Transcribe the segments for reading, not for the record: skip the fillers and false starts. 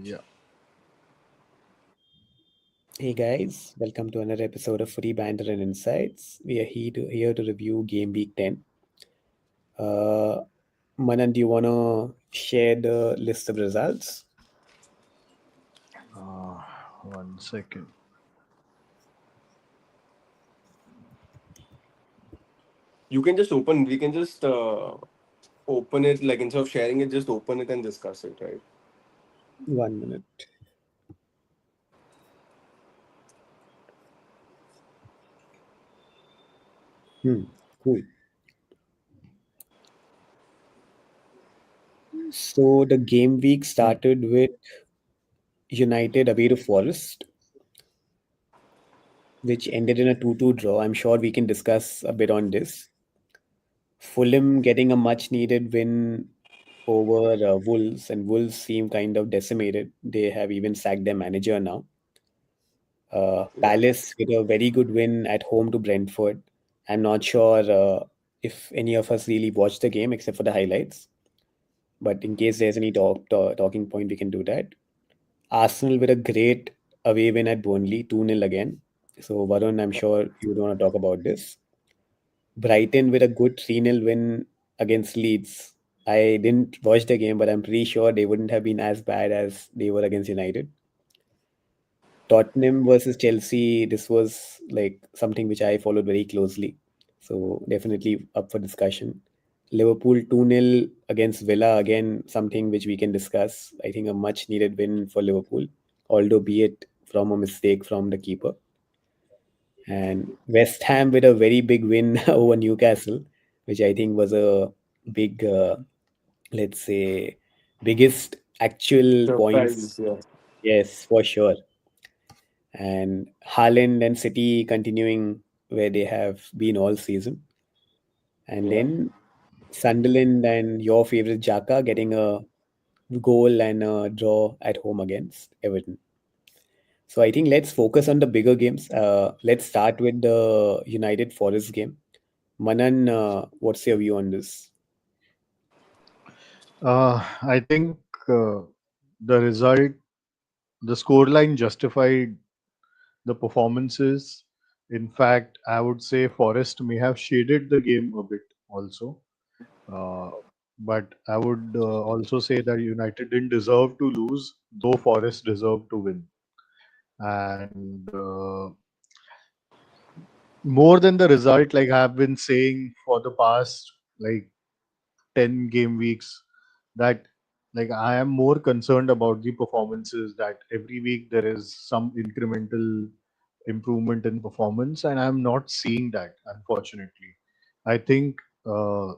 Yeah. Hey guys, welcome to another episode of Free Banter and Insights. We are here to review Game Week 10. Uh, Manan, do you want to share the list of results? Uh, 1 second. You can just open. We can just open it. Like instead of sharing it, just open it and discuss it, right? 1 minute. Cool. So the game week started with United away to Forest, which ended in a 2-2 draw. I'm sure we can discuss a bit on this. Fulham getting a much needed win over Wolves, and Wolves seem kind of decimated. They have even sacked their manager now. Yeah. Palace with a very good win at home to Brentford. I'm not sure if any of us really watched the game except for the highlights, but in case there's any talking point, we can do that. Arsenal with a great away win at Burnley, 2-0 again. So, Varun, I'm sure you don't want to talk about this. Brighton with a good 3-0 win against Leeds. I didn't watch the game, but I'm pretty sure they wouldn't have been as bad as they were against United. Tottenham versus Chelsea, this was like something which I followed very closely. So definitely up for discussion. Liverpool 2-0 against Villa, again, something which we can discuss. I think a much needed win for Liverpool, although be it from a mistake from the keeper. And West Ham with a very big win over Newcastle, which I think was a big, let's say, biggest actual points. Surprise. Yeah. Yes, for sure. And Haaland and City continuing where they have been all season. And Yeah. then Sunderland and your favorite Jaka getting a goal and a draw at home against Everton. So I think let's focus on the bigger games. Let's start with the United Forest game. Manan, what's your view on this? I think uh, the result, the scoreline justified the performances. In fact, I would say Forest may have shaded the game a bit also. Uh, but I would also say that United didn't deserve to lose, though Forest deserved to win. And more than the result, like I've been saying for the past like 10 game weeks, that like I am more concerned about the performances, that every week there is some incremental improvement in performance, and I'm not seeing that, unfortunately. I think uh,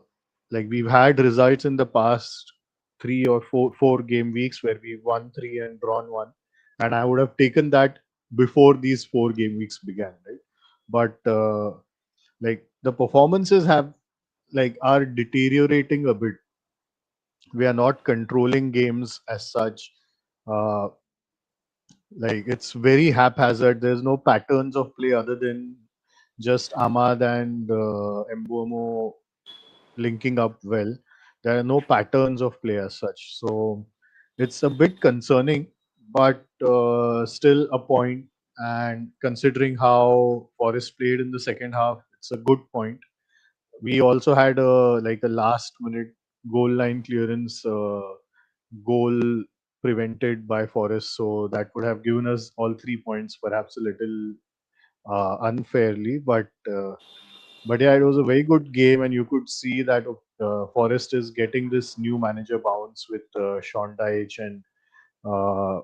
like we've had results in the past 3 or 4 game weeks where we won three and drawn one, and I would have taken that before these 4 game weeks began, right? But like the performances have like are deteriorating a bit. We are not controlling games as such. uh, like it's very haphazard. There's no patterns of play other than just Ahmad and Mbumo linking up well. There are no patterns of play as such, so it's a bit concerning, but still a point. And considering how Forest played in the second half, it's a good point. We also had a last minute goal line clearance goal prevented by Forest, so that would have given us all 3 points, perhaps a little unfairly. But yeah, it was a very good game, and you could see that Forest is getting this new manager bounce with Sean Dyche, and uh,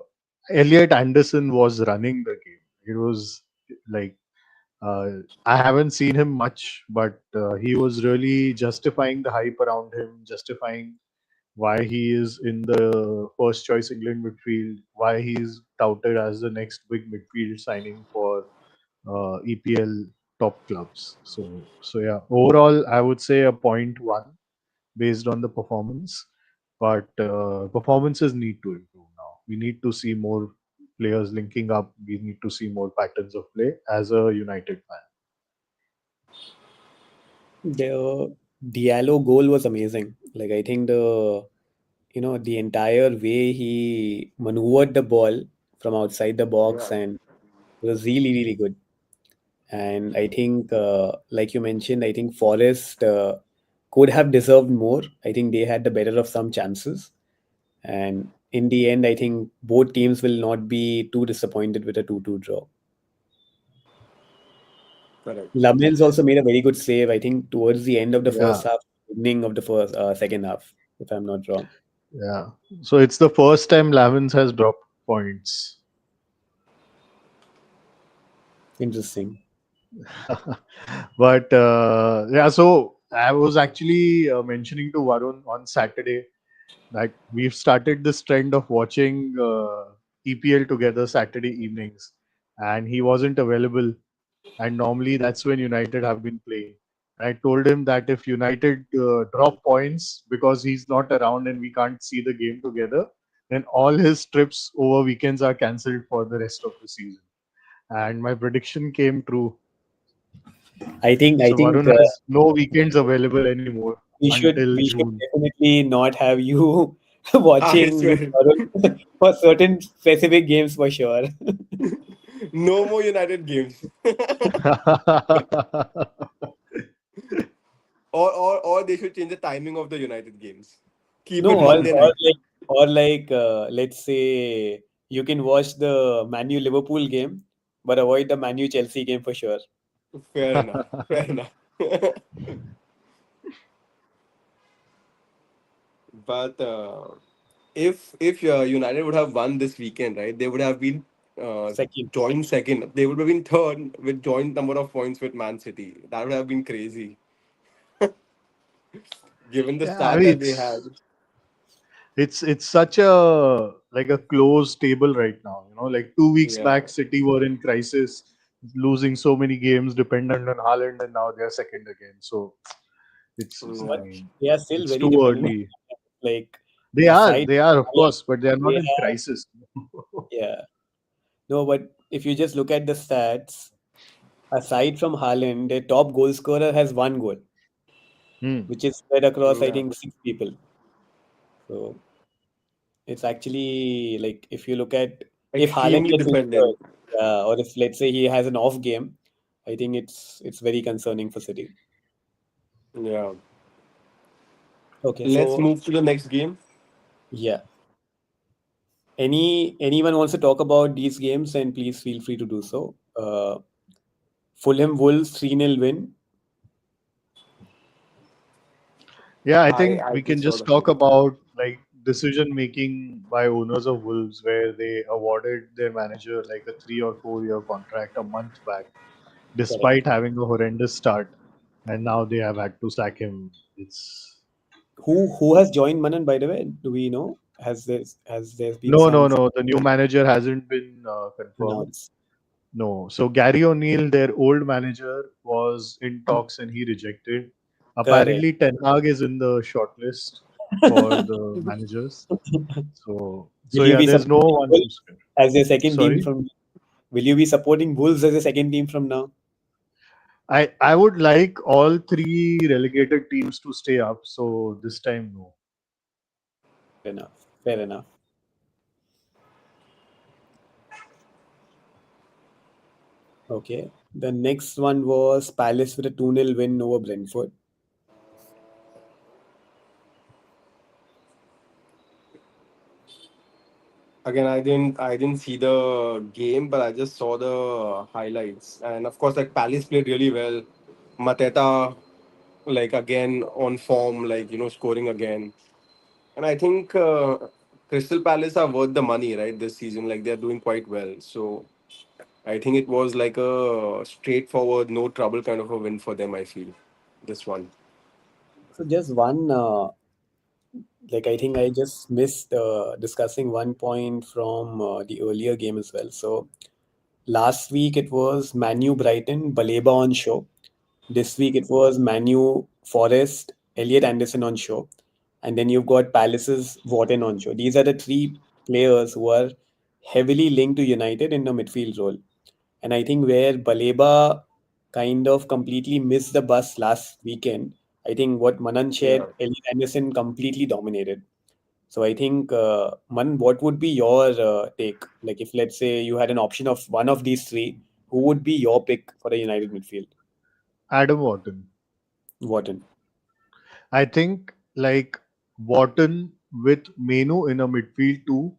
Elliot Anderson was running the game. It was like uh, I haven't seen him much, but he was really justifying the hype around him, justifying why he is in the first choice England midfield, why he is touted as the next big midfield signing for EPL top clubs. So yeah, overall, I would say a point one based on the performance, but performances need to improve now. We need to see more players linking up. We need to see more patterns of play as a United fan. The Diallo goal was amazing. Like I think the the entire way he maneuvered the ball from outside the box, Yeah, and it was really, really good. And I think, like you mentioned, I think Forest could have deserved more. I think they had the better of some chances. And in the end, I think both teams will not be too disappointed with a 2-2 draw. correct. Lamens also made a very good save, I think, towards the end of the Yeah, first half, beginning of the second half, if I'm not wrong. yeah. So it's the first time Lavins has dropped points. Interesting. But yeah, so I was actually mentioning to Varun on Saturday that we've started this trend of watching EPL together Saturday evenings, and he wasn't available. And normally that's when United have been playing. I told him that if United drop points because he's not around and we can't see the game together, then all his trips over weekends are cancelled for the rest of the season. And my prediction came true. I So think Varun has no weekends available anymore until we should June. definitely not have you I watching with swear, Varun for certain specific games for sure. no more United games. Or they should change the timing of the United games. Keep No, it Monday night. or like let's say you can watch the Manu Liverpool game, but avoid the Manu Chelsea game for sure. Fair enough. Fair enough. But if United would have won this weekend, right, they would have been uh, Second. joint second. They would have been third with joint number of points with Man City. That would have been crazy, given the Yeah, I start mean that they had. it's such a like a closed table right now. Like 2 weeks Yeah. back, City were in crisis, losing so many games dependent on Haaland, and now they're second again. So I But Yeah. mean, they are still it's very too dependent. early. Like They are, aside they from are, of Haaland, course, but they are they not in have crisis. yeah. No, but if you just look at the stats, aside from Haaland, their top goal scorer has one goal, Hmm. which is spread across I Yeah. think six people. So it's actually like if you look at if Haaland Extremely gets dependent. injured, or if let's say he has an off game, I think it's very concerning for City. Yeah. Okay, Let's so move to the next game. yeah. Anyone wants to talk about these games, then please feel free to do so. Fulham Wolves 3-0 win. Yeah, I I think I we can just saw just that. talk about like decision making by owners of Wolves, where they awarded their manager like a 3 or 4 year contract a month back, Correct. despite having a horrendous start, and now they have had to sack him. It's Who has joined Manan, by the way? Do we know? Has there been no, no, some no. The new manager hasn't been confirmed. announced? No. So Gary O'Neill, their old manager, was in talks and he rejected. Correct. Apparently, Ten Hag is in the shortlist for the managers. So Will you yeah, be there's no supporting one who's Wolves as a second team sorry. from? Will you be supporting Wolves as a second team from now? I would like all three relegated teams to stay up. So this time, no. Fair enough. Fair enough. Okay. The next one was Palace with a 2-0 win over Brentford. Again, I didn't see the game, but I just saw the highlights. And of course, like Palace played really well. Mateta, like again on form, like scoring again. And I think Crystal Palace are worth the money, right? This season, like they're doing quite well. So I think it was like a straightforward, no trouble kind of a win for them. I feel this one. So just one, like I think I just missed discussing one point from the earlier game as well. So last week it was Manu Brighton, Baleba on show. This week it was Manu Forest, Elliot Anderson on show. And then you've got Palace's Wharton on show. These are the three players who are heavily linked to United in the midfield role. And I think where Baleba kind of completely missed the bus last weekend, I think what Manan Yeah. shared, Elliot Anderson completely dominated. So I think, Man, what would be your take? Like, if let's say you had an option of one of these three, who would be your pick for the United midfield? Adam Wharton. Wharton. I think like Wharton with Menu in a midfield too,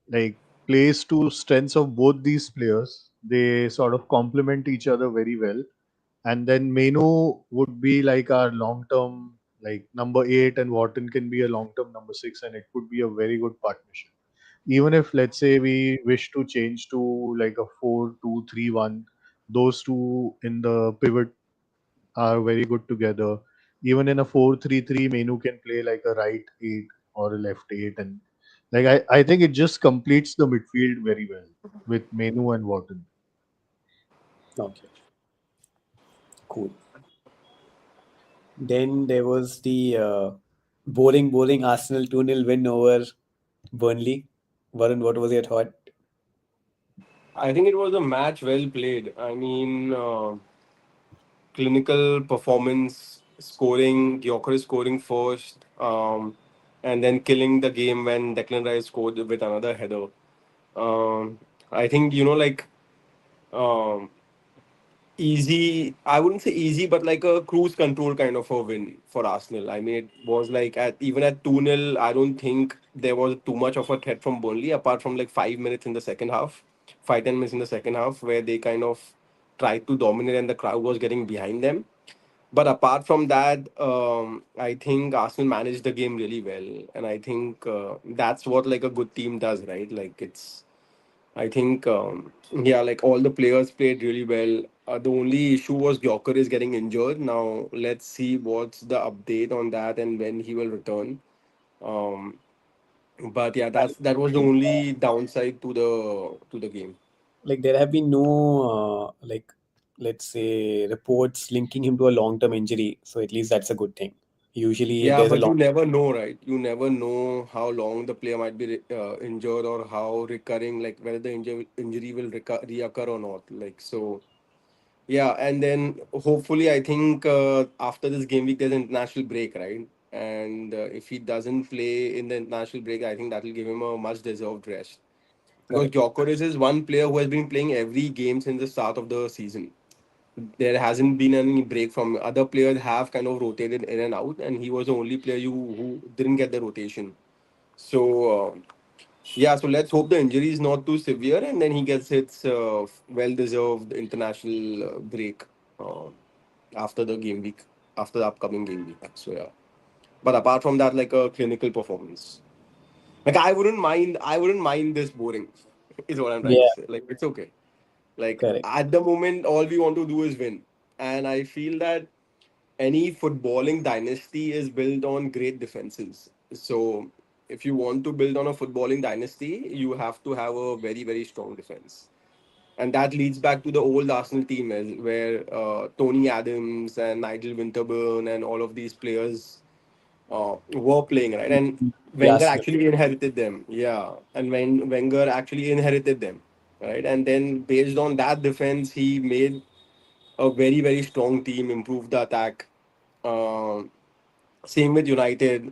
like plays to strengths of both these players. They sort of complement each other very well. And then Menu would be like our long term like number eight, and Wharton can be a long term number six, and it could be a very good partnership. Even if let's say we wish to change to like a 4-2-3-1, those two in the pivot are very good together. Even in a 4-3-3, Menu can play like a right eight or a left eight, and like I think it just completes the midfield very well with Menu and Wharton. Okay, cool. Then there was the boring Arsenal 2-0 win over Burnley. Varun, what was your thought? I think it was a match well played. I mean, clinical performance, scoring, Gyökeres scoring first, and then killing the game when Declan Rice scored with another header. I think, um, easy. I wouldn't say easy, but like a cruise control kind of a win for Arsenal. I mean, it was like at even at 2-0, I don't think there was too much of a threat from Burnley, apart from like 5 minutes in the second half, 5-10 minutes in the second half, where they kind of tried to dominate and the crowd was getting behind them. But apart from that, I think Arsenal managed the game really well, and I think that's what like a good team does, right? Like it's I think, yeah, like all the players played really well. The only issue was Gyoker is getting injured. Now, let's see what's the update on that and when he will return. Um, but yeah, that was the only downside to the game. Like, there have been no like, let's say, reports linking him to a long-term injury. So at least that's a good thing. Usually, if Yeah, there's a but long, you never know, right? You never know how long the player might be injured or how recurring, like whether the injury will reoccur or not. Like so, yeah, and then hopefully, I think after this game week, there's an international break, right? And if he doesn't play in the international break, I think that will give him a much deserved rest. Because correct. Gyökeres is one player who has been playing every game since the start of the season. There hasn't been any break from other players have kind of rotated in and out, and he was the only player who didn't get the rotation. So yeah, so let's hope the injury is not too severe, and then he gets his well-deserved international break uh, after the game week, after the upcoming game week. So yeah, but apart from that, like a clinical performance, like I wouldn't mind this boring, is what I'm trying to Yeah, say. Like it's okay. Like correct. at the moment, all we want to do is win, and I feel that any footballing dynasty is built on great defenses. So if you want to build on a footballing dynasty, you have to have a very, very strong defense. And that leads back to the old Arsenal team where Tony Adams and Nigel Winterburn and all of these players were playing, right? And The Wenger Arsenal. actually inherited them. Yeah. And when Wenger actually inherited them, right? And then based on that defense, he made a very, very strong team, improved the attack. Um Same with United.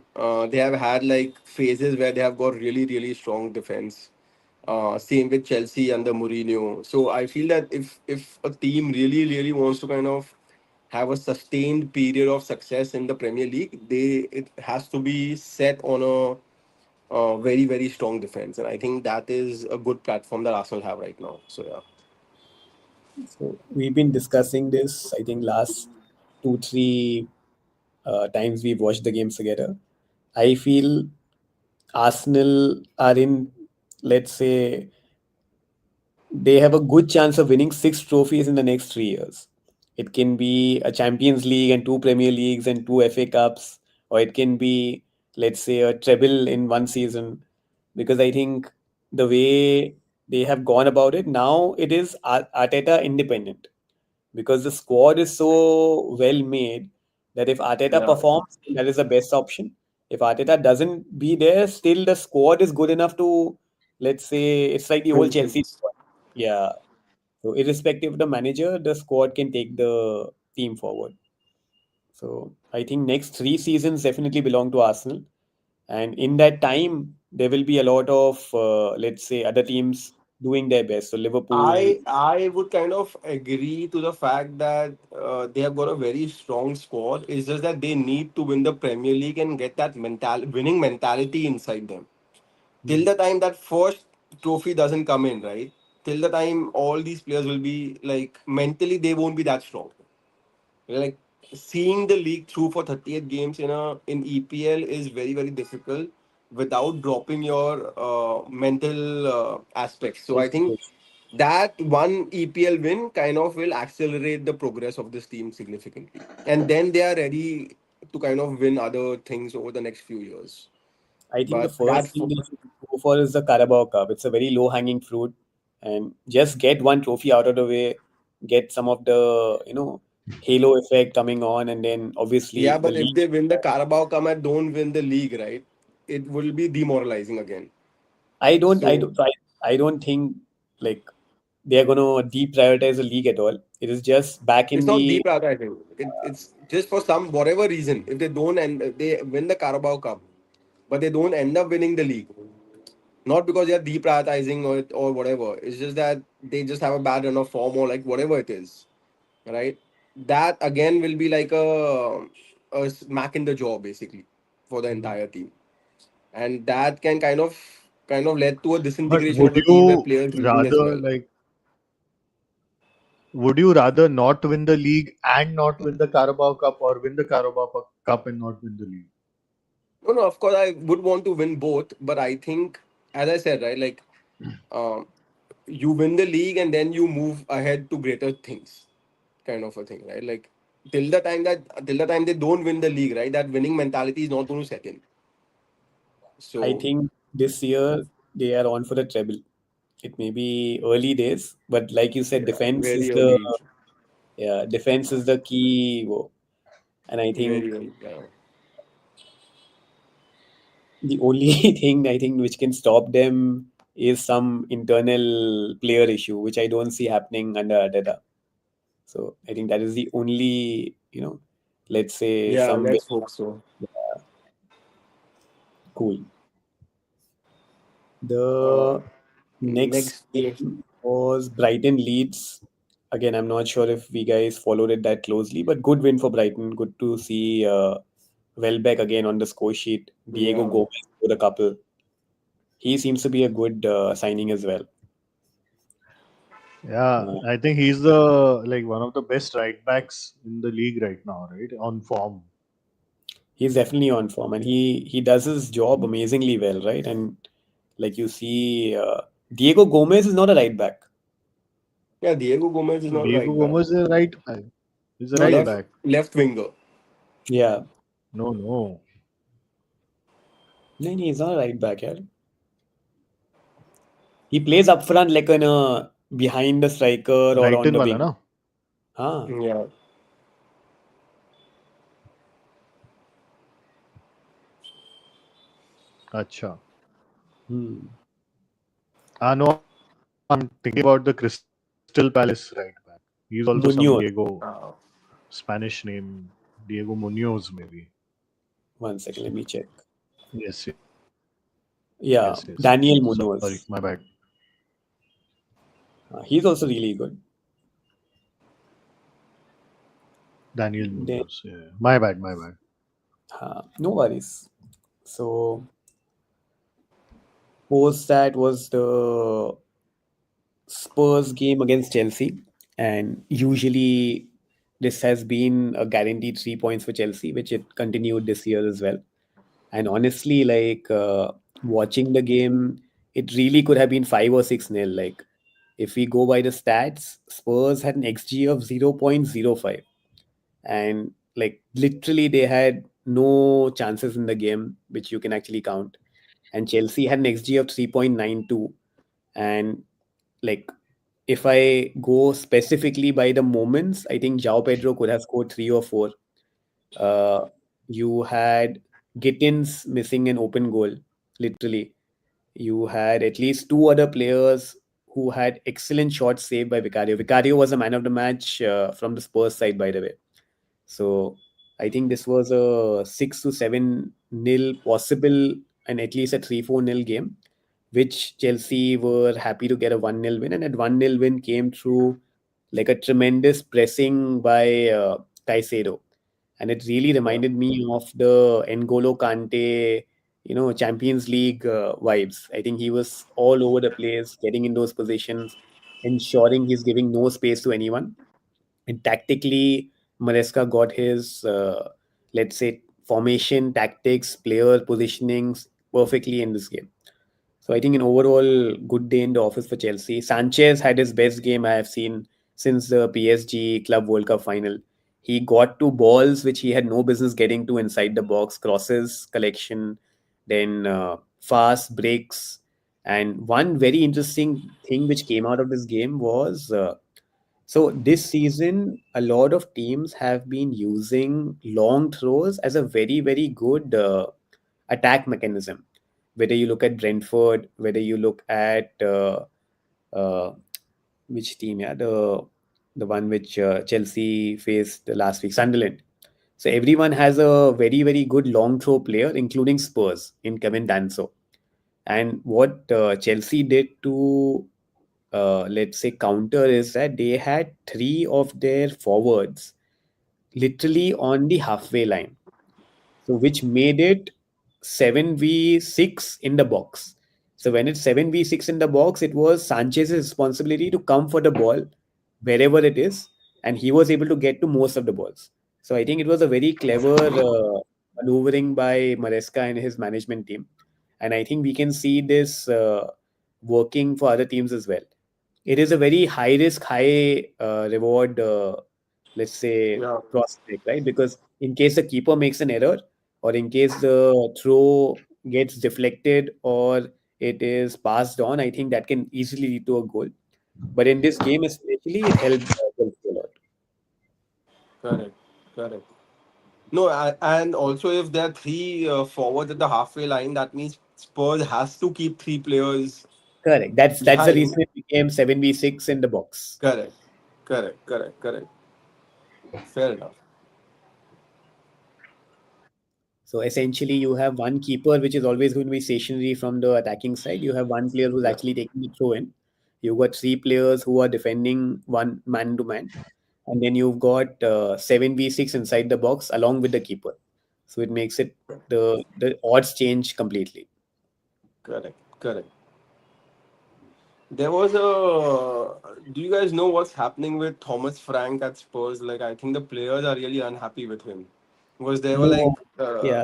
They have had like phases where they have got really, really strong defense. Same with Chelsea under Mourinho. So I feel that if a team really, really wants to kind of have a sustained period of success in the Premier League, it has to be set on a very, very strong defense, and I think that is a good platform that Arsenal have right now. So yeah. So we've been discussing this, I think, last 2, 3 times we've watched the games together. I feel Arsenal are in, let's say, they have a good chance of winning 6 trophies in the next 3 years. It can be a Champions League and 2 Premier Leagues and 2 FA Cups, or it can be, let's say, a treble in one season. Because I think the way they have gone about it now, it is Arteta independent, because the squad is so well made that if Arteta Yeah. performs, that is the best option. If Arteta doesn't be there, still the squad is good enough to, let's say, it's like the old Win Chelsea things. squad. Yeah. So irrespective of the manager, the squad can take the team forward. So I think next 3 seasons definitely belong to Arsenal. and in that time there will be a lot of let's say other teams doing their best. So Liverpool, I would kind of agree to the fact that they have got a very strong squad. It's just that they need to win the Premier League and get that winning mentality inside them. Till the time that first trophy doesn't come in, right? Till the time all these players will be like mentally they won't be that strong. Like seeing the league through for 38 games in EPL is very very difficult without dropping your mental aspects. So I think that one EPL win kind of will accelerate the progress of this team significantly, and then they are ready to kind of win other things over the next few years. I think the But first thing they should go for is the Carabao Cup. It's a very low hanging fruit, and just get one trophy out of the way, get some of the halo effect coming on, and then yeah, obviously the but if league. they win the Carabao Cup and don't win the league, right, it will be demoralizing again. I don't, I So don't, I don't think like they are gonna deprioritize the league at all. It is just back it's in not the. deep I think. It's just for some whatever reason. If they don't and they win the Carabao Cup, but they don't end up winning the league, not because they are deprioritizing or whatever. It's just that they just have a bad run of form or like whatever it is, right? That again will be like a smack in the jaw basically for the Mhm. entire team, and that can kind of lead to a But disintegration of the team where players leaving as well. would you rather not win the league and not win the Carabao Cup, or win the Cup and not win the league? No, no, of course I would want to win both, but I think, as I said, right, like um, you win the league and then you move ahead to greater things, kind of a thing, right? Like till the time they don't win the league, right, that winning mentality is not going to set in. I So think this year they are on for the treble. It may be early days, but like you said, yeah, defense is very the early, yeah, defense is the key. And I very think early. Yeah. the only thing I think which can stop them is some internal player issue, which I don't see happening under Arteta. So I think that is the only, let's say Yeah, some way let's hope so. cool. Uh, The next next game. game was Brighton Leeds. Again, I'm not sure if we guys followed it that closely, but good win for Brighton. Good to see Welbeck again on the score sheet. Diego Yeah. Gomez with a couple. He seems to be a good signing as well. Yeah, Uh, I think he's the like one of the best right backs in the league right now, right? On form. he's definitely on form, and he does his job amazingly well, right? And like you see, Diego Gomez is not a right back. Yeah, Diego Gomez is not Diego right back. Gomez is a right back. He's a No, right no, Left back. left winger. yeah, No, no. no, he's not a right back. Yeah, he plays up front like in a behind the striker or on Brighton the wala wing. na. Ah, Yeah. Acha. hmm. No, I'm thinking about the Crystal Palace right back. He's also some Diego Munoz. Uh, Spanish name. Diego Munoz, maybe. 1 second, let me check. Yes, yes, yes. Yeah, Sorry, my bad. Daniel Munoz. He's also really good. Daniel Then, Munoz. Yeah. My bad, my bad. no worries. So post that was the Spurs game against Chelsea, and usually this has been a guaranteed 3 points for Chelsea, which it continued this year as well. And honestly, like watching the game, it really could have been 5 or 6 nil. Like if we go by the stats, Spurs had an XG of 0.05, and like literally they had no chances in the game which you can actually count. And Chelsea had an XG of 3.92, and like if I go specifically by the moments, I think João Pedro could have scored 3 or 4. Uh, you had Gittins missing an open goal, literally. You had at least two other players who had excellent shots saved by Vicario. Vicario was the man of the match from the Spurs side, by the way. So I think this was a 6-7 nil possible, and at least a 3-4 nil game, which Chelsea were happy to get a 1-0 win. And that 1-0 win came through like a tremendous pressing by Caicedo. And it really Yeah. reminded me of the N'Golo Kante, Champions League vibes. I think he was all over the place, getting in those positions, ensuring he's giving no space to anyone. And tactically, Maresca got his, let's say, formation, tactics, player positionings perfectly in this game. So I think an overall good day in the office for Chelsea. Sanchez had his best game I have seen since the PSG Club World Cup final. He got to balls which he had no business getting to inside the box, crosses, collection, then fast breaks. And one very interesting thing which came out of this game was so this season, a lot of teams have been using long throws as a very, very good attack mechanism. Whether you look at Brentford, whether you look at uh, which team, yeah, the one which Chelsea faced last week, Sunderland. So everyone has a very, very good long throw player, including Spurs in Kevin Danso. And what Chelsea did to, let's say, counter is that they had three of their forwards literally on the halfway line. So which made it 7v6 in the box. So when it's 7v6 in the box, it was Sanchez's responsibility to come for the ball wherever it is, and he was able to get to most of the balls. So I think it was a very clever maneuvering by Maresca and his management team, and I think we can see this working for other teams as well. It is a very high risk, high reward, let's say, Yeah. prospect, right? Because in case the keeper makes an error, or in case the throw gets deflected, or it is passed on, I think that can easily lead to a goal. But in this game, especially, it helped Chelsea a lot. Correct. Correct. No, and also if there are three forwards at the halfway line, that means Spurs has to keep three players Correct. That's the behind. reason it became 7v6 in the box. Correct. Correct. Correct. Correct. Fair enough. So essentially, you have one keeper which is always going to be stationary from the attacking side. You have one player who's Yeah. actually taking the throw in. You've got three players who are defending one man to man, and then you've got 7v6 inside the box along with the keeper. So it makes it the odds change completely. Correct. Correct. There was a. Do you guys know what's happening with Thomas Frank at Spurs? Like, I think the players are really unhappy with him. Because there were No, like yeah.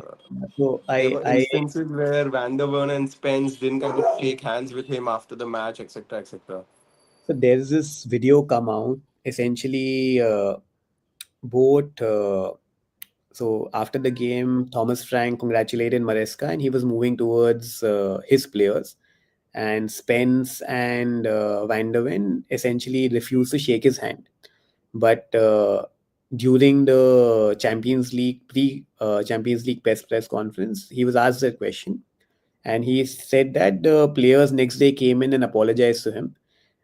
So there I were I instances where Van der Ven and Spence didn't kind of shake hands with him after the match, etc., etc. so there's this video come out essentially both. So after the game, Thomas Frank congratulated Maresca, and he was moving towards his players. And Spence and Van der Ven essentially refused to shake his hand. But during the Champions League press conference, he was asked that question, and he said that the players next day came in and apologized to him,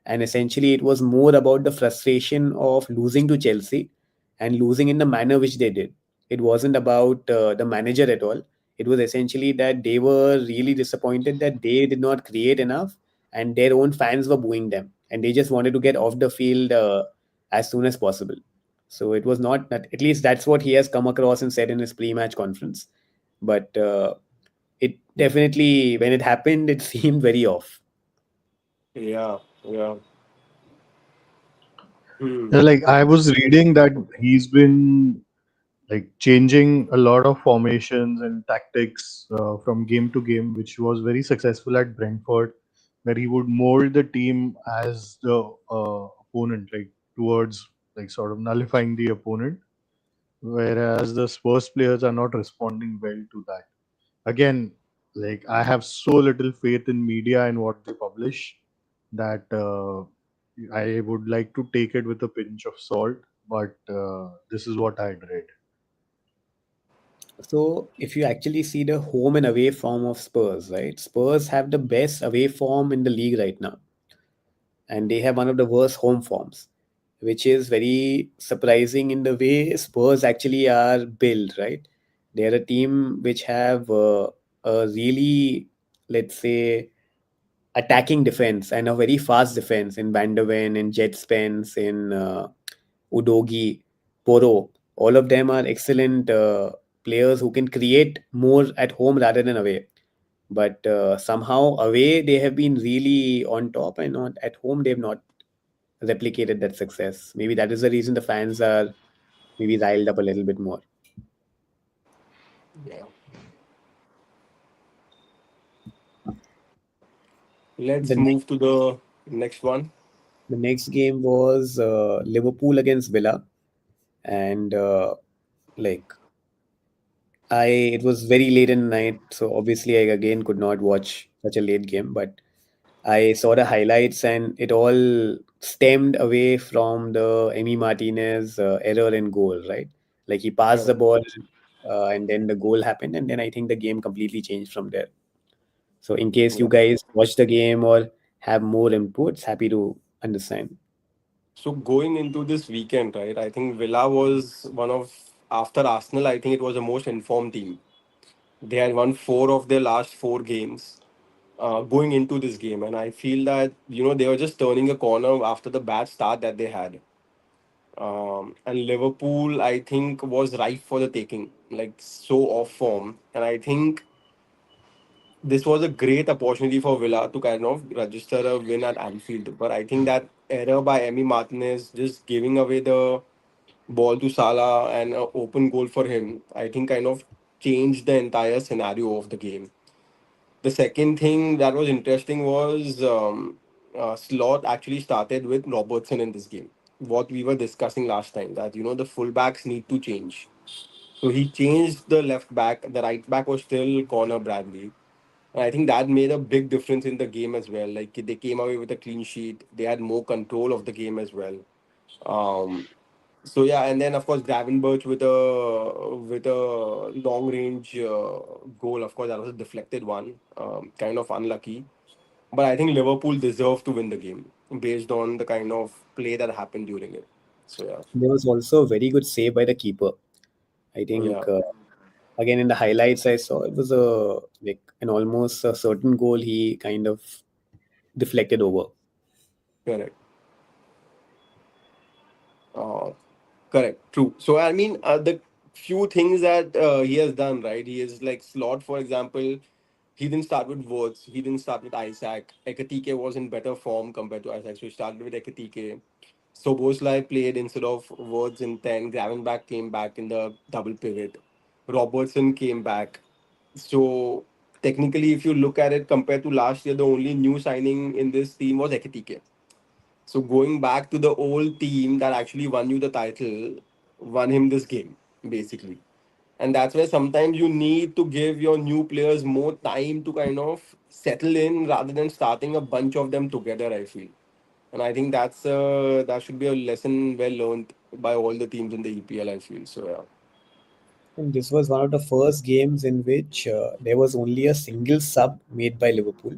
and essentially it was more about the frustration of losing to Chelsea and losing in the manner which they did. It wasn't about the manager at all. It was essentially that they were really disappointed that they did not create enough, and their own fans were booing them, and they just wanted to get off the field as soon as possible. So it was not that, at least that's what he has come across and said in his pre-match conference. But it definitely, when it happened, it seemed very off. Yeah, yeah. Hmm. Yeah, like I was reading that he's been like changing a lot of formations and tactics from game to game, which was very successful at Brentford, where he would mold the team as the opponent, like towards like sort of nullifying the opponent, whereas the Spurs players are not responding well to that. Again, like I have so little faith in media and what they publish that I would like to take it with a pinch of salt, but this is what I had read. So if you actually see the home and away form of Spurs, right? Spurs have the best away form in the league right now, and they have one of the worst home forms. which is very surprising in the way Spurs actually are built, right? They're a team which have a really, let's say, attacking defense and a very fast defense in Van der Ven, in Jet Spence, in Udogi, Poro. All of them are excellent players who can create more at home rather than away. But somehow away they have been really on top, and on at home they've not replicated that success. Maybe that is the reason the fans are maybe riled up a little bit more. Yeah. Let's The move to the next one. the next game was Liverpool against Villa, and like I it was very late in the night, so obviously I again could not watch such a late game, but I saw the highlights and it all stemmed away from the Emi Martinez error in goal, right? Like he passed the Correct. ball and then the goal happened, and then I think the game completely changed from there. So, in case you Yeah. guys watch the game or have more inputs, happy to understand. So going into this weekend, right? I think Villa was one of, after Arsenal, I think it was the most informed team. They had won four of their last four games going into this game, and I feel that they were just turning a corner after the bad start that they had. And Liverpool, I think, was ripe for the taking, like so off form, and I think this was a great opportunity for Villa to kind of register a win at Anfield. But I think that error by Emi Martinez, just giving away the ball to Salah and an open goal for him, I think kind of changed the entire scenario of the game. The second thing that was interesting was Slot actually started with Robertson in this game. What we were discussing last time, that the fullbacks need to change. So he changed the left back. The right back was still Connor Bradley. And I think that made a big difference in the game as well. Like they came away with a clean sheet. They had more control of the game as well. Um, so yeah, and then of course Gravenberch with a long range goal. Of course, that was a deflected one, kind of unlucky. But I think Liverpool deserved to win the game based on the kind of play that happened during it. So yeah, There was also a very good save by the keeper. I yeah, think again in the highlights I saw it was a like an almost a certain goal he kind of deflected over. correct. Uh, Correct, true. So I mean, the few things that he has done, right? He is like Slot, for example. He didn't start with Words. He didn't start with Isaac. Ekatike was in better form compared to Isaac, so he started with Ekatike. Soboslai played instead of Words in 10. Gravenback came back in the double pivot. Robertson came back. So technically, if you look at it compared to last year, the only new signing in this team was Ekatike. So going back to the old team that actually won you the title, won him this game, basically. And that's where sometimes you need to give your new players more time to kind of settle in rather than starting a bunch of them together, I feel. And I think that should be a lesson well learned by all the teams in the EPL, I feel. So And this was one of the first games in which there was only a single sub made by Liverpool,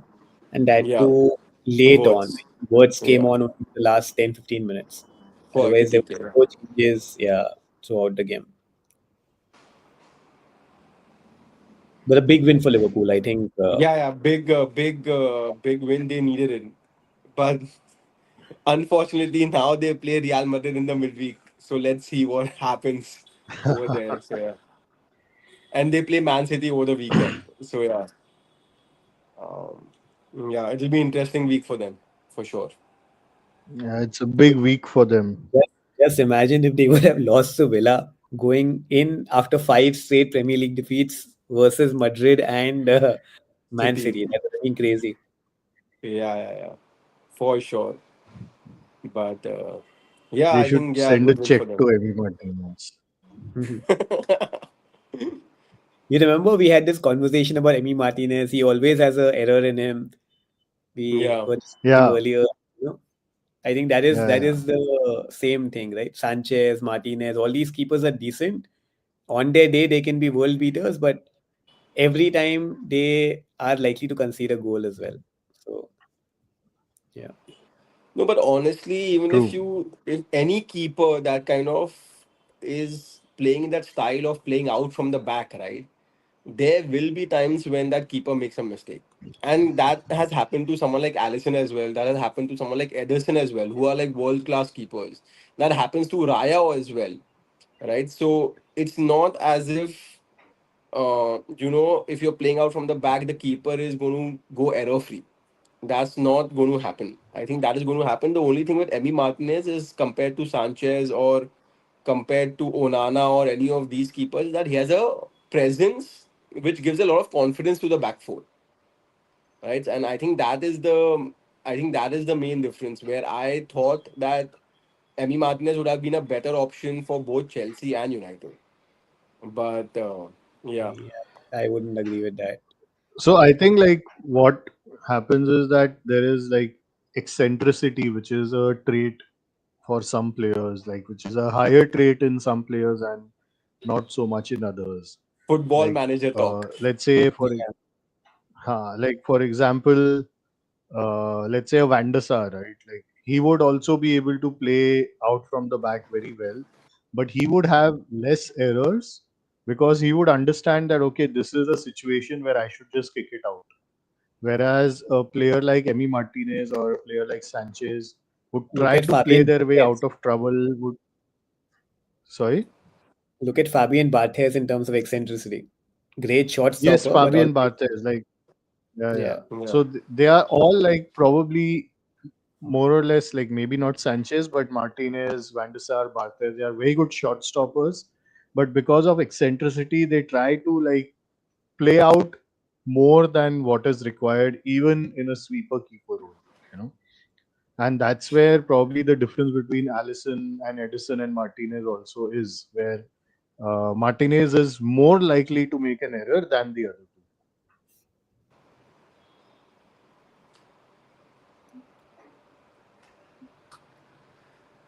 and that yeah. too Yeah. late on. Words. Words came Yeah. on in the last 10-15 minutes. For Otherwise, there Ekatike. were Yeah. no changes, yeah, throughout the game. But a big win for Liverpool, I think. Yeah, big win. They needed it, but unfortunately, now they play Real Madrid in the midweek. So let's see what happens over there. So yeah, and they play Man City over the weekend. So yeah, um, yeah, it'll be interesting week for them for sure. Yeah, it's a big week for them. Just, just imagine if they would have lost to Villa going in after five straight Premier League defeats versus Madrid and Man City. City. That would have been crazy. Yeah, for sure. But yeah, They I should think send a good win check for them. to Emi Martinez. Mhm. You remember we had this conversation about Emi Martinez. He always has a error in him. We Yeah, were discussing Yeah, earlier. You know, I think that is yeah, that yeah. is the same thing, right? Sanchez, Martinez, all these keepers are decent. On their day, they can be world beaters, but every time they are likely to concede a goal as well. So yeah. No, but honestly, even if True. you, if any keeper that kind of is playing in that style of playing out from the back, right? There will be times when that keeper makes a mistake. And that has happened to someone like Allison as well. That has happened to someone like Ederson as well, who are like world class keepers. That happens to Raya as well, right? So it's not as if, if you're playing out from the back, the keeper is going to go error free. That's not going to happen. I think that is going to happen. The only thing with Emi Martinez is compared to Sanchez or compared to Onana or any of these keepers that he has a presence which gives a lot of confidence to the back four, right? And I think that is the main difference where I thought that Emi Martinez would have been a better option for both Chelsea and United. But yeah, Yeah, I wouldn't agree with that. So I think like what happens is that there is like eccentricity, which is a trait for some players, like which is a higher trait in some players and not so much in others. football Like manager talk. let's say Yeah, like for example, let's say a Van der Sar, right? Like he would also be able to play out from the back very well, but he would have less errors because he would understand that okay, this is a situation where I should just kick it out. Whereas a player like Emi Martinez or a player like Sanchez would look try at to play Fabian their way out Barthez. of trouble. Would Sorry? Look at Fabian Barthez in terms of eccentricity. Great shot Yes, stopper, but Fabian also Barthez. Like yeah, yeah. yeah. Yeah. So they are all like probably more or less like maybe not Sanchez, but Martinez, Van der Sar, Barthez. They are very good shot stoppers, but because of eccentricity, they try to like play out more than what is required, even in a sweeper keeper role. You know. And that's where probably the difference between Allison and Edison and Martinez also is, where Martinez is more likely to make an error than the other two.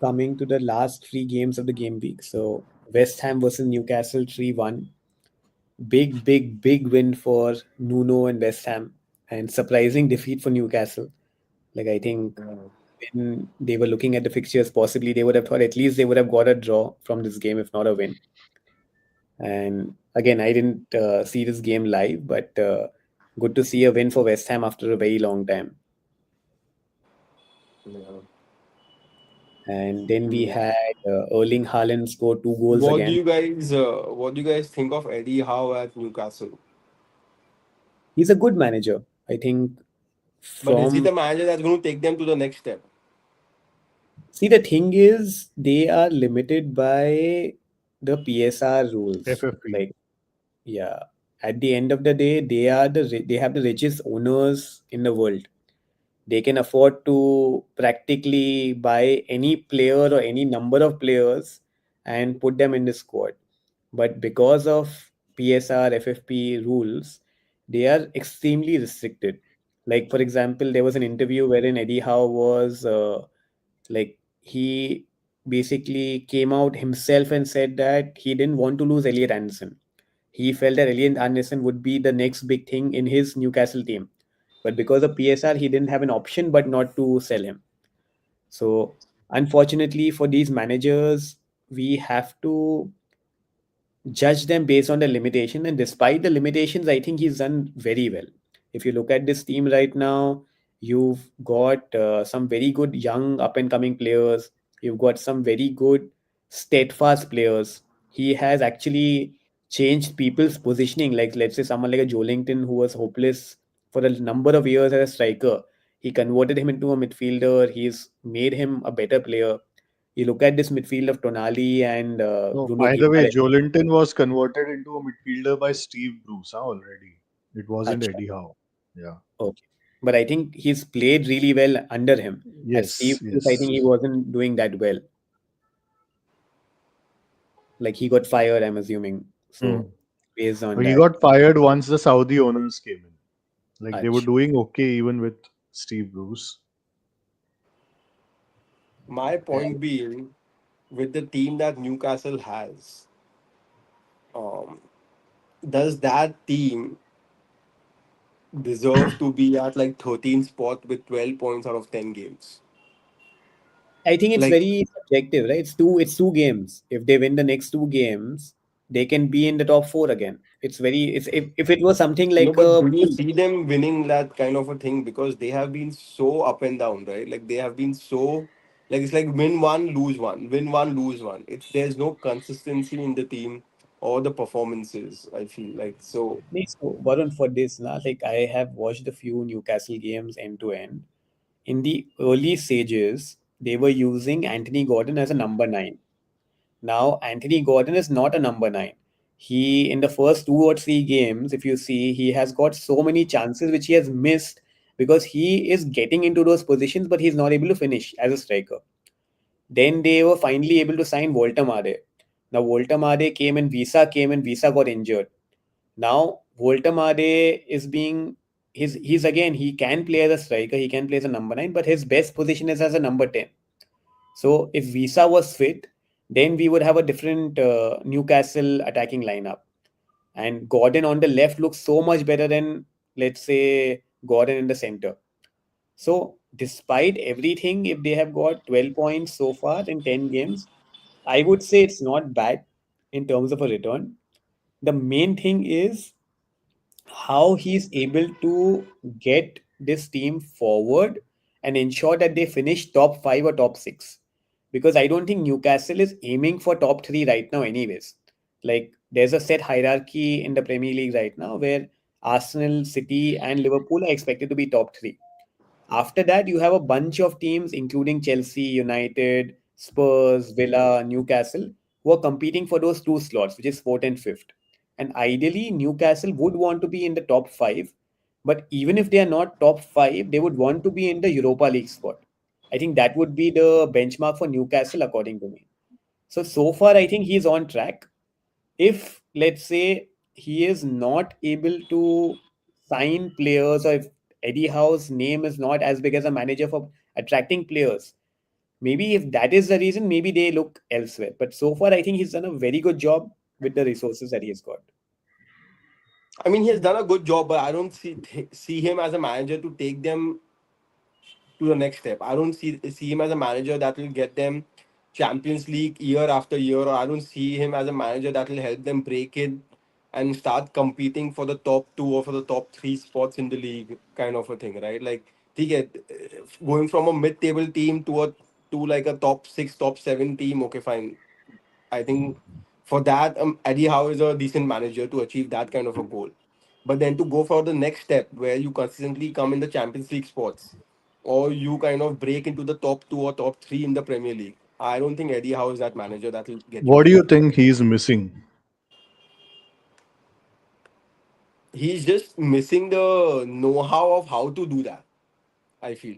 Coming to the last three games of the game week. So West Ham versus Newcastle 3-1. Big, big, big win for Nuno and West Ham, and surprising defeat for Newcastle. Like I think Yeah. when they were looking at the fixtures, possibly they would have thought at least they would have got a draw from this game, if not a win. And again, I didn't see this game live, but good to see a win for West Ham after a very long time. Yeah. And then we Yeah. had Erling Haaland score two goals again. What do you guys think of Eddie Howe at Newcastle? He's a good manager, I think. But is he From the manager that's going to take them to the next step? See, the thing is, they are limited by the PSR rules. FFP. Like, yeah, at the end of the day, they have the richest owners in the world. They can afford to practically buy any player or any number of players and put them in the squad. But because of PSR, FFP rules, they are extremely restricted. Like, for example, there was an interview wherein Eddie Howe was like, he basically came out himself and said that he didn't want to lose Elliot Anderson. He felt that Elliot Anderson would be the next big thing in his Newcastle team. But because of PSR, he didn't have an option but not to sell him. So, unfortunately, for these managers, we have to judge them based on the limitation. And despite the limitations, I think he's done very well. If you look at this team right now, you've got some very good young up and coming players. You've got some very good steadfast players. He has actually changed people's positioning. Like, let's say someone like a Jolington who was hopeless for a number of years as a striker. He converted him into a midfielder. He's made him a better player. You look at this midfield of Tonali and No, Bruno by the way, Guimaraes. Jolinton was converted into a midfielder by Steve Bruce already. It wasn't Acha, Eddie Howe. Yeah. okay. But I think he's played really well under him. At Steve Yes, Bruce, I think he yes. wasn't doing that well. Like he got fired, I'm assuming. Hmm. So based on He that, got fired once the Saudi owners came in. Like they were Ach. doing okay even with Steve Bruce. My And point being, with the team that Newcastle has, um, does that team deserve to be at like 13th spot with 12 points out of 10 games? I think it's Like, very subjective, right? It's two games. If they win the next two games, they can be in the top four again. It's very it's if it was something no, like but a do you see them winning that kind of a thing? Because they have been so up and down, right? Like they have been so, like it's like win one, lose one, win one, lose one. It's there's no consistency in the team or the performances. I feel like so. so Varun, for this, na, like I have watched a few Newcastle games end to end. In the early stages, they were using Anthony Gordon as a number nine. Now, Anthony Gordon is not a number nine. He, in the first two or three games, if you see, he has got so many chances which he has missed because he is getting into those positions, but he's not able to finish as a striker. Then they were finally able to sign Volta Made. Now, Volta Made came and Visa got injured. Now, Volta Made is being he's again he can play as a striker, he can play as a number nine, but his best position is as a number 10. So if Visa was fit, then we would have a different Newcastle attacking lineup. And Gordon on the left looks so much better than, let's say, Gordon in the center. So despite everything, if they have got 12 points so far in 10 games, I would say it's not bad in terms of a return. The main thing is how he's able to get this team forward and ensure that they finish top 5 or top 6, because I don't think Newcastle is aiming for top 3 right now anyways. Like there's a set hierarchy in the Premier League right now where Arsenal, City and Liverpool are expected to be top 3. After that, you have a bunch of teams, including Chelsea, United, Spurs, Villa, Newcastle, who are competing for those two slots, which is fourth and fifth. And ideally, Newcastle would want to be in the top five. But even if they are not top five, they would want to be in the Europa League spot. I think that would be the benchmark for Newcastle, according to me. So far, I think he's on track. If, let's say, he is not able to sign players, or if Eddie Howe's name is not as big as a manager for attracting players, maybe if that is the reason, maybe they look elsewhere. But so far, I think he's done a very good job with the resources that he has got. I mean, he has done a good job, but I don't see him as a manager to take them to the next step. I don't see him as a manager that will get them Champions League year after year, or I don't see him as a manager that will help them break it and start competing for the top two or for the top three spots in the league, kind of a thing, right? Like, he get going from a mid-table team to like a top six, top seven team. Okay, fine. I think for that, Eddie Howe is a decent manager to achieve that kind of a goal. But then to go for the next step where you consistently come in the Champions League spots, or you kind of break into the top two or top three in the Premier League, I don't think Eddie Howe is that manager that will get you What do there. you think he's missing? He's just missing the know-how of how to do that. I feel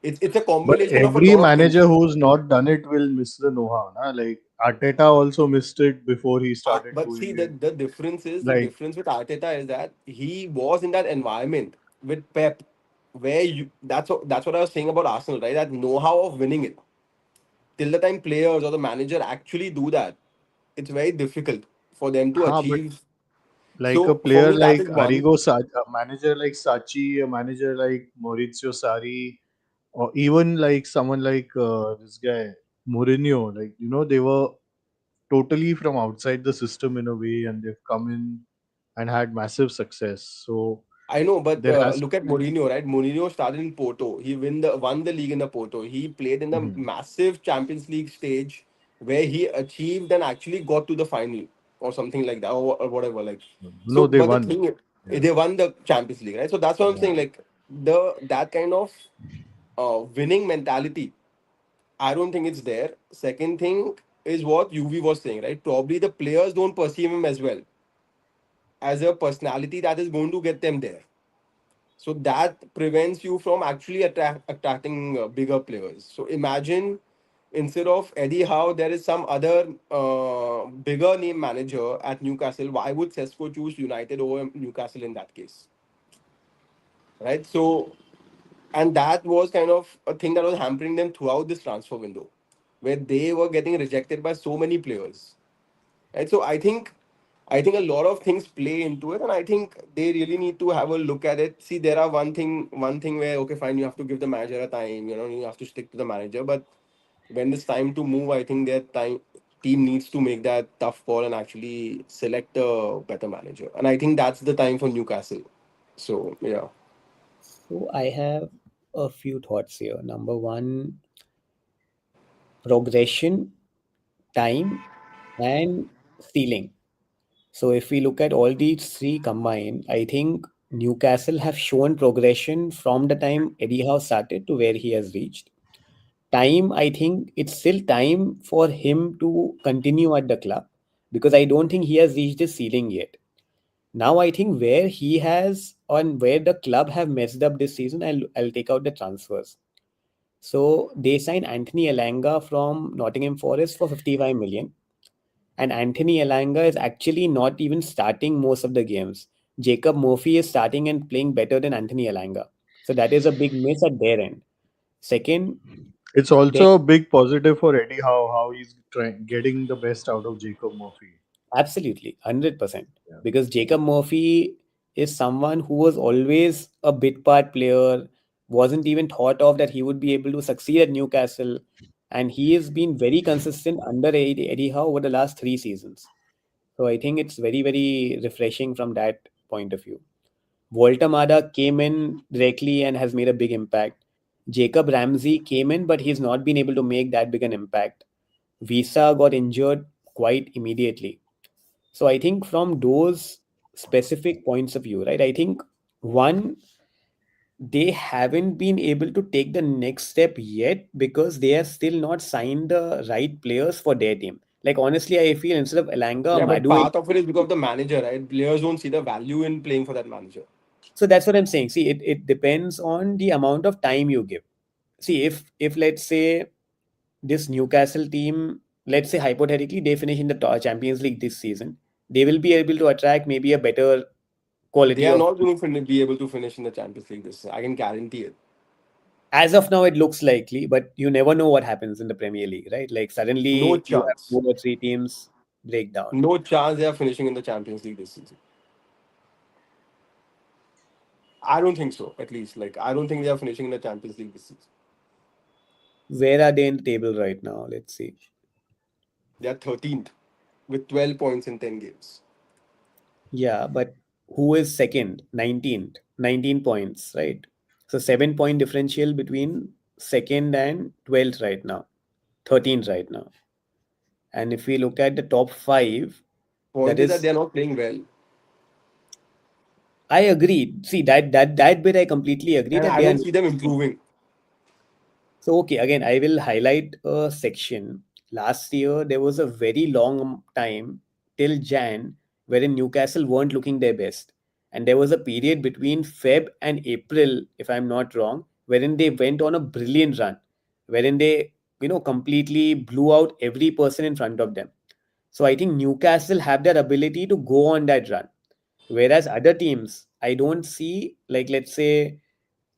it's a But combination of a every lot of things. manager who's not done it will miss the know-how. Na? Like Arteta also missed it before he started But doing see, it. the difference is the Like, difference with Arteta is that he was in that environment with Pep, where you that's what I was saying about Arsenal, right? That know-how of winning it. Till the time players or the manager actually do that, it's very difficult for them to but achieve. like a So for player me, that like is one. A manager like Sachi, a manager like Maurizio Sarri, or even like someone like this guy Mourinho, like they were totally from outside the system in a way, and they've come in and had massive success. So I know, but there has to look at be. Mourinho, right? Mourinho started in Porto. He won the league in the Porto. He played in the Mhm. massive Champions League stage where he achieved and actually got to the final or something like that, or whatever. Like, so, No, they but the won. thing, Yeah, they won the Champions League, right? So that's what I'm saying. yeah. Like that kind of winning mentality, I don't think it's there. Second thing is what UV was saying, right? Probably the players don't perceive him as well as a personality that is going to get them there. So that prevents you from actually attracting bigger players. So imagine instead of Eddie Howe, there is some other bigger name manager at Newcastle. Why would Sesko choose United over Newcastle in that case? Right. So, and that was kind of a thing that was hampering them throughout this transfer window, where they were getting rejected by so many players. Right. So I think a lot of things play into it, and I think they really need to have a look at it. See, there are one thing where okay, fine, you have to give the manager a time, you have to stick to the manager, but when it's time to move, I think their time team needs to make that tough call and actually select a better manager. And I think that's the time for Newcastle. So yeah, So I have a few thoughts here. Number one, progression, time, and ceiling. So if we look at all these three combined, I think Newcastle have shown progression from the time Eddie Howe started to where he has reached. Time, I think it's still time for him to continue at the club because I don't think he has reached the ceiling yet. Now I think where he has on where the club have messed up this season, I'll take out the transfers. So they signed Anthony Elanga from Nottingham Forest for 55 million. And Anthony Elanga is actually not even starting most of the games. Jacob Murphy is starting and playing better than Anthony Elanga. So that is a big miss at their end. Second, It's they also a big positive for Eddie Howe how he's getting the best out of Jacob Murphy. absolutely 100%. Yeah. Because Jacob Murphy is someone who was always a bit part player, wasn't even thought of that he would be able to succeed at Newcastle. And he has been very consistent under Eddie Howe over the last 3 seasons. So I think it's very, very refreshing from that point of view. Voltamada came in directly and has made a big impact. Jacob Ramsey came in, but he's not been able to make that big an impact. Visa got injured quite immediately. So I think from those specific points of view, right? I think one, they haven't been able to take the next step yet because they have still not signed the right players for their team. Like honestly, I feel instead of Elanga, yeah, but Madu. part of it is because of the manager, right? Players don't see the value in playing for that manager. So that's what I'm saying. See, it depends on the amount of time you give. See, if let's say this Newcastle team, let's say hypothetically, they finish in the Champions League this season, they will be able to attract maybe a better They quality are of. not going to be able to finish in the Champions League this year. I can guarantee it. As of now, it looks likely, but you never know what happens in the Premier League, right? Like No suddenly you have chance. 2 or 3 teams break down. No chance they are finishing in the Champions League this season. I don't think so, at least. Like, I don't think they are finishing in the Champions League this season. Where are they in the table right now? Let's see. They are 13th with 12 points in 10 games. Yeah, but who is second? 19th, 19 points, right? So 7 point differential between second and 12th right now, 13th right now. And if we look at the top five, that Point is that is, they are not playing well. I agree. See that bit I completely agree And that I they are. don't see them improving. So, okay, again, I will highlight a section. Last year, there was a very long time till Jan wherein Newcastle weren't looking their best. And there was a period between Feb and April, if I'm not wrong, wherein they went on a brilliant run, wherein they, completely blew out every person in front of them. So I think Newcastle have that ability to go on that run. Whereas other teams, I don't see, like, let's say,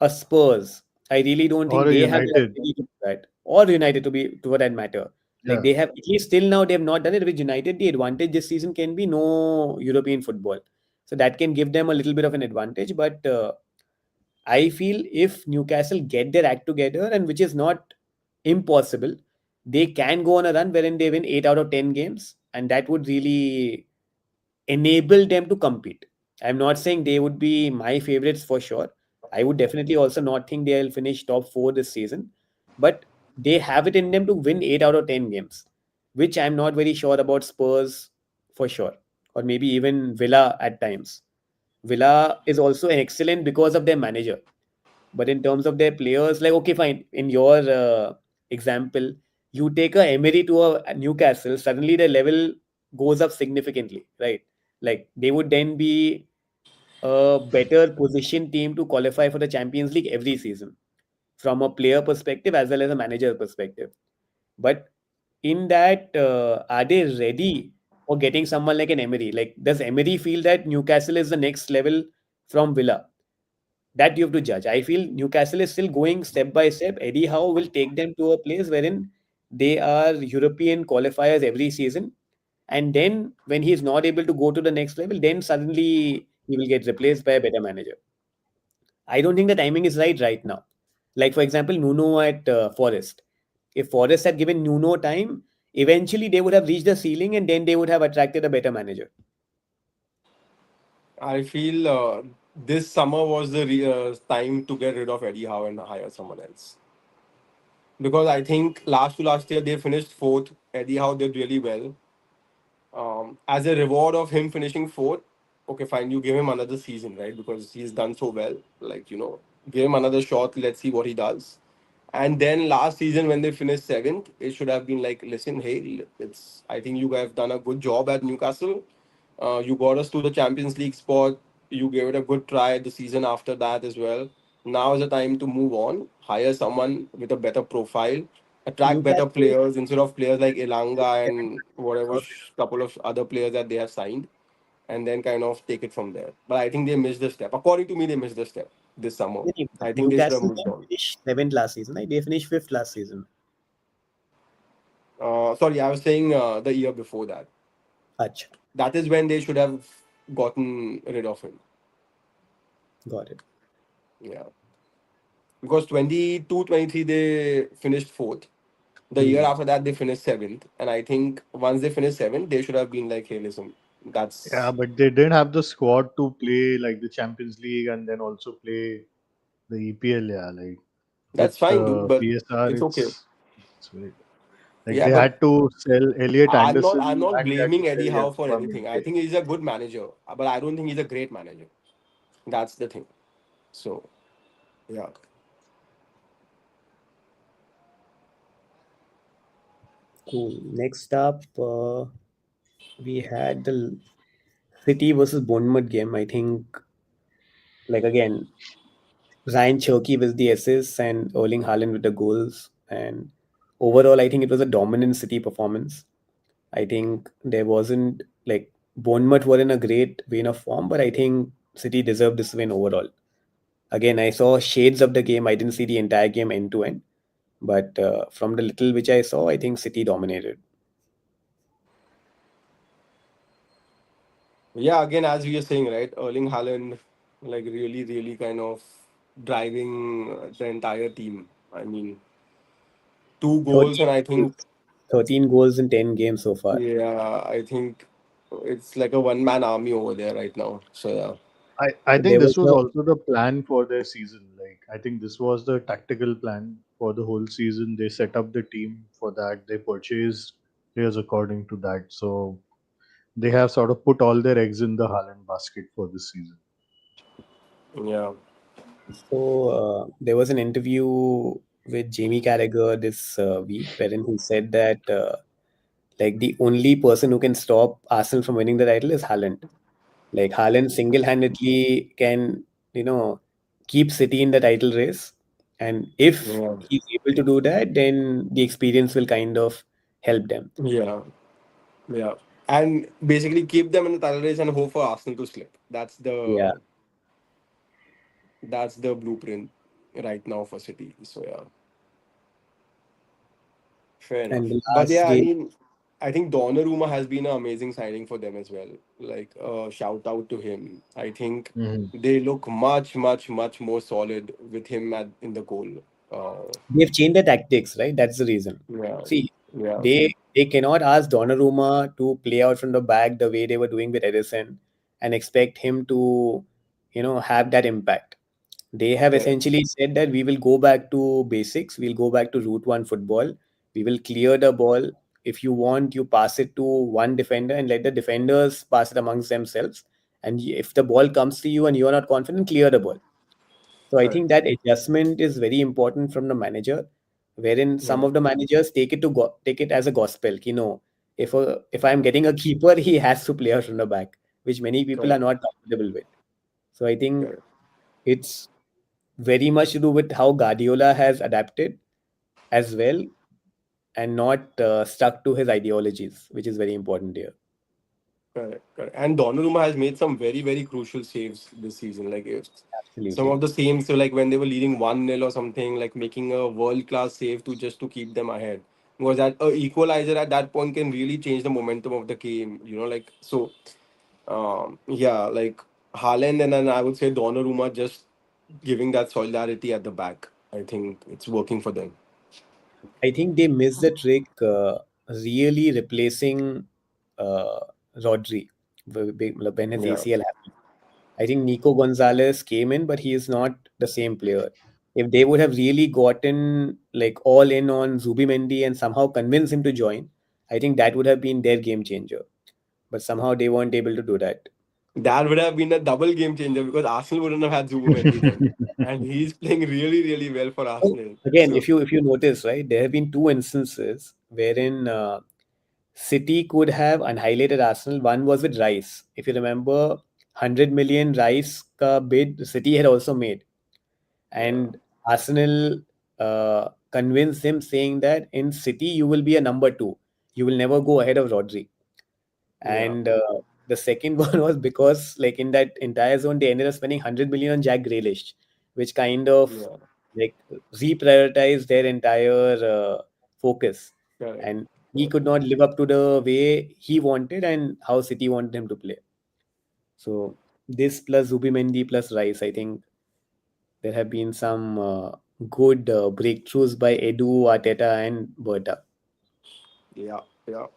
a Spurs. I really don't think Or a they have the United. ability to do that. Or United to that matter. Like Yeah. they have at least till now they have not done it with United. The advantage this season can be no European football. So that can give them a little bit of an advantage. But I feel if Newcastle get their act together, and which is not impossible, they can go on a run wherein they win 8 out of 10 games, and that would really enable them to compete. I'm not saying they would be my favorites for sure. I would definitely also not think they'll finish top four this season, but they have it in them to win 8 out of 10 games, which I'm not very sure about Spurs for sure, or maybe even Villa at times. Villa is also excellent because of their manager, but in terms of their players, like okay, fine. In your example, you take a Emery to a Newcastle, suddenly the level goes up significantly, right? Like they would then be a better position team to qualify for the Champions League every season from a player perspective as well as a manager perspective. But in that, are they ready for getting someone like an Emery? Like, does Emery feel that Newcastle is the next level from Villa? That you have to judge. I feel Newcastle is still going step by step. Eddie Howe will take them to a place wherein they are European qualifiers every season. And then when he's not able to go to the next level, then suddenly he will get replaced by a better manager. I don't think the timing is right now. Like, for example, Nuno at Forest. If Forest had given Nuno time, eventually they would have reached the ceiling and then they would have attracted a better manager. I feel this summer was the time to get rid of Eddie Howe and hire someone else. Because I think last to last year they finished fourth. Eddie Howe did really well. As a reward of him finishing fourth, okay, fine, you give him another season, right? Because he's done so well. Like, give him another shot. Let's see what he does. And then last season when they finished seventh, it should have been like, listen, hey, it's. I think you guys have done a good job at Newcastle. You got us to the Champions League spot. You gave it a good try the season after that as well. Now is the time to move on. Hire someone with a better profile. Attract better Newcastle, players instead of players like Elanga and whatever couple of other players that they have signed, and then kind of take it from there. But I think they missed the step. According to me, they missed the step this summer. I think they should have Newcastle moved on. finished seventh last season. Right? They finished fifth last season. Sorry, I was saying the year before that. Achha, That is when they should have gotten rid of him. got it. Yeah. Because 22, 23 they finished fourth. The year Hmm. after that, they finished seventh. And I think once they finished seventh, they should have been like, hey, listen, Yeah, that's but they didn't have the squad to play like the Champions League and then also play the EPL. Yeah, like with that's fine, dude. But PSR, it's okay. it's very, like Yeah, they but had to sell Elliot I'm Anderson not and they had to blaming sell Eddie Howe for Yankuba anything. I Minte. think he's a good manager, but I don't think he's a great manager. That's the thing. So yeah. Cool. Next up, we had the City versus Bournemouth game. I think, like again, Ryan Cherky with the assists and Erling Haaland with the goals. And overall, I think it was a dominant City performance. I think there wasn't like Bournemouth were in a great vein of form, but I think City deserved this win overall. Again, I saw shades of the game. I didn't see the entire game end to end, but from the little which I saw, I think City dominated. Yeah, again, as we are saying, right, Erling Haaland, like really, really kind of driving the entire team. I mean, two 13 goals, and I think, goals, 13 goals in 10 games so far. yeah, I think it's like a one-man army over there right now. So yeah, I think There was this was no also the plan for their season. Like I think this was the tactical plan for the whole season. They set up the team for that. They purchased players according to that. So they have sort of put all their eggs in the Haaland basket for this season. yeah, there was an interview with Jamie Carragher this week wherein he said that like the only person who can stop Arsenal from winning the title is Haaland. Like Haaland single-handedly can, you know, keep City in the title race. And if yeah, he's able to do that, then the experience will kind of help them. yeah, yeah, and basically keep them in the title race and hope for Arsenal to slip. Yeah. That's the blueprint right now for City. So yeah. Fair And enough. the But last yeah, I game, mean, I think Donnarumma has been an amazing signing for them as well. Like, shout out to him. I think Mhm. they look much, much, much more solid with him in the goal. Uh, they've changed their tactics, right? That's the reason. yeah, See, yeah, they cannot ask Donnarumma to play out from the back the way they were doing with Edison and expect him to, have that impact. They have correct, essentially said that we will go back to basics, we'll go back to route one football, we will clear the ball. If you want, you pass it to one defender and let the defenders pass it amongst themselves. And if the ball comes to you and you're not confident, clear the ball. So I think correct. that adjustment is very important from the manager, wherein some Yeah, of the managers take it as a gospel. If I'm getting a keeper, he has to play out from the back, which many people are correct, not comfortable with. So I think correct, it's very much to do with how Guardiola has adapted as well and not stuck to his ideologies, which is very important here. correct, correct. And Donnarumma has made some very, very crucial saves this season. Like, if some Absolutely. of the same, so like when they were leading 1-0 or something, like making a world class save to just to keep them ahead. Was that a equalizer at that point can really change the momentum of the game, like so. Yeah, like Haaland and then I would say Donnarumma just giving that solidarity at the back. I think it's working for them. I think they missed the trick, really replacing uh, Rodri when his Yeah. ACL happened. I think Nico Gonzalez came in, but he is not the same player. If they would have really gotten like all in on Zubimendi and somehow convinced him to join, I think that would have been their game changer. But somehow they weren't able to do that. That would have been a double game changer because Arsenal wouldn't have had Zubimendi then. And he's playing really, really well for So Arsenal. again, So, if you notice, right, there have been two instances wherein City could have annihilated Arsenal. One was with Rice. If you remember, 100 million Rice ka bid City had also made, yeah. and Arsenal convinced him, saying that in City you will be a number two. You will never go ahead of Rodri. Yeah. And the second one was because, like, in that entire zone, they ended up spending 100 million on Jack Grealish, which kind of Yeah. like reprioritized their entire focus. Correct. And he Correct. could not live up to the way he wanted and how City wanted him to play. So this plus Zubimendi plus Rice, I think there have been some good breakthroughs by Edu, Arteta, and Berta. Yeah. Yeah.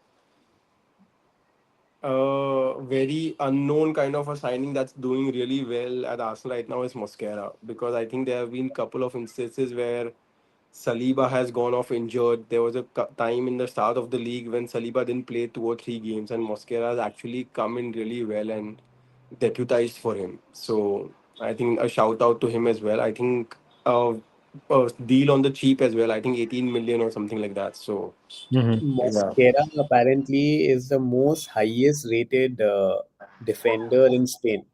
Very unknown kind of a signing that's doing really well at Arsenal right now is Mosquera, because I think there have been couple of instances where Saliba has gone off injured. There was a time in the start of the league when Saliba didn't play 2 or 3 games, and Mosquera has actually come in really well and deputized for him. So I think a shout out to him as well. I think a deal on the cheap as well. I think 18 million or something like that. So Mhm. yeah, Mosquera apparently is the most highest rated defender in Spain.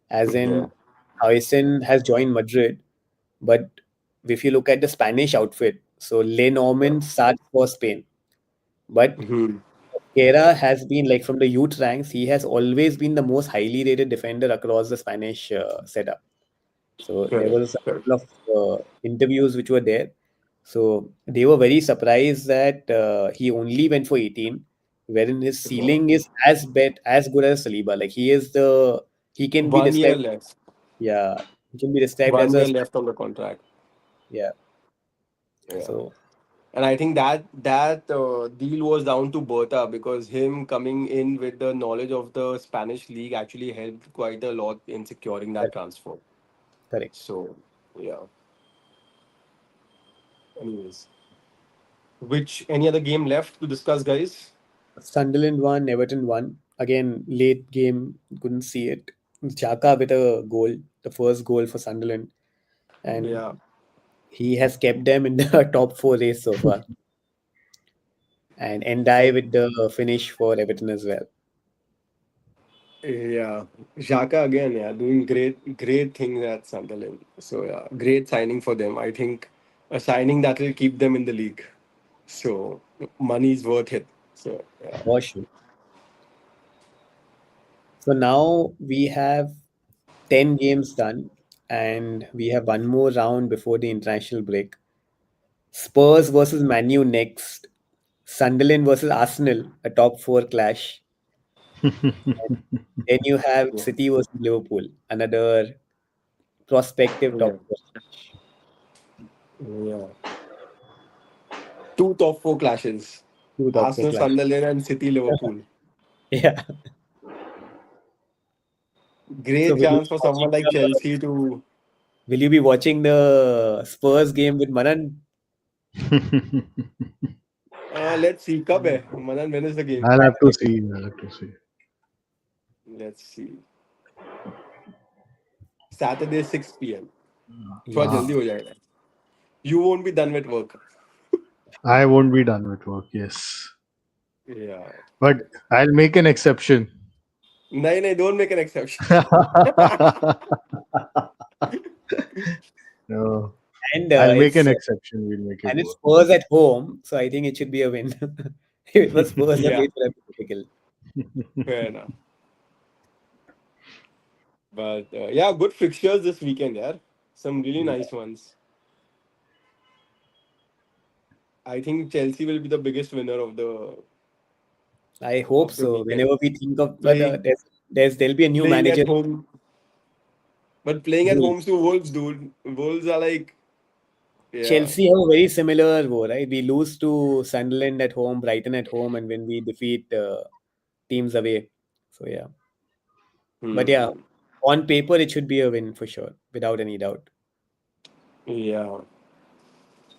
As yeah, in, Heusen has joined Madrid, but if you look at the Spanish outfit, so yeah. Lenormand starts for Spain. But Mhm. Mosquera has been, like, from the youth ranks, he has always been the most highly rated defender across the Spanish setup. So there Correct, was a correct. couple of interviews which were there. So they were very surprised that he only went for 18, wherein his Yeah. ceiling is as good as Saliba. Like, he can be 1 year described, left. yeah, he can be described as 1 year a, left on the contract. yeah. Yeah. So And I think that deal was down to Berta, because him coming in with the knowledge of the Spanish league actually helped quite a lot in securing that correct, transfer. correct. So yeah. Anyways, which any other game left to discuss, guys? Sunderland won, Everton won. Again, late game, couldn't see it. Xhaka with a goal, the first goal for Sunderland, and Yeah, he has kept them in the top four race so far. And Endai I, with the finish for Everton as well. yeah. Xhaka again, yeah, doing great things at Sunderland. So yeah, great signing for them. I think a signing that will keep them in the league. So money's worth it. So yeah. For sure. So now we have 10 games done, and we have one more round before the international break. Spurs versus Manu next. Sunderland versus Arsenal, a top four clash. Then you have Yeah. City versus Liverpool, another prospective Yeah. top four. Yeah. Two top four clashes. Two top four Arsenal, clash. Sunderland, and City, Liverpool. Yeah. So Great chance for someone like Chelsea to. will you be watching the Spurs game with Manan? Let's see. Kab hai? Manan, when is the game? I'll have to see. I'll have to see. Let's see. Saturday 6 p.m. थोड़ा Yes. जल्दी हो जाएगा. You won't be done with work. I won't be done with work. Yes, Yeah. but I'll make an exception. नहीं नहीं, don't make an exception. No, And I'll make an exception. We'll make it it's work. Spurs at home, so I think it should be a win. If it was Spurs Yeah, away, it would have been difficult. fair enough. But yeah, good fixtures this weekend, yeah. Some really Yeah. nice ones. I think Chelsea will be the biggest winner I hope of the so. weekend. Whenever we think of, but Playing there'll be a new playing manager. at home, but playing at home Wolves. to Wolves, dude. Wolves are like Yeah. Chelsea have a very similar woe, right? We lose to Sunderland at home, Brighton at home, and when we defeat teams away. So yeah, but yeah, Hmm. on paper it should be a win for sure, without any doubt. Yeah.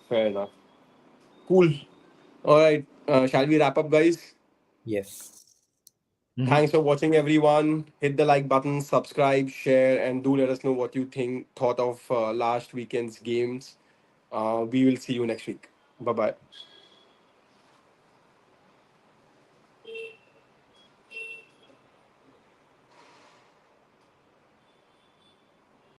Fair enough. Cool. All right. Shall we wrap up, guys? Yes. Thanks for watching, everyone. Hit the like button, subscribe, share, and do let us know what you thought of last weekend's games. We will see you next week. Bye bye.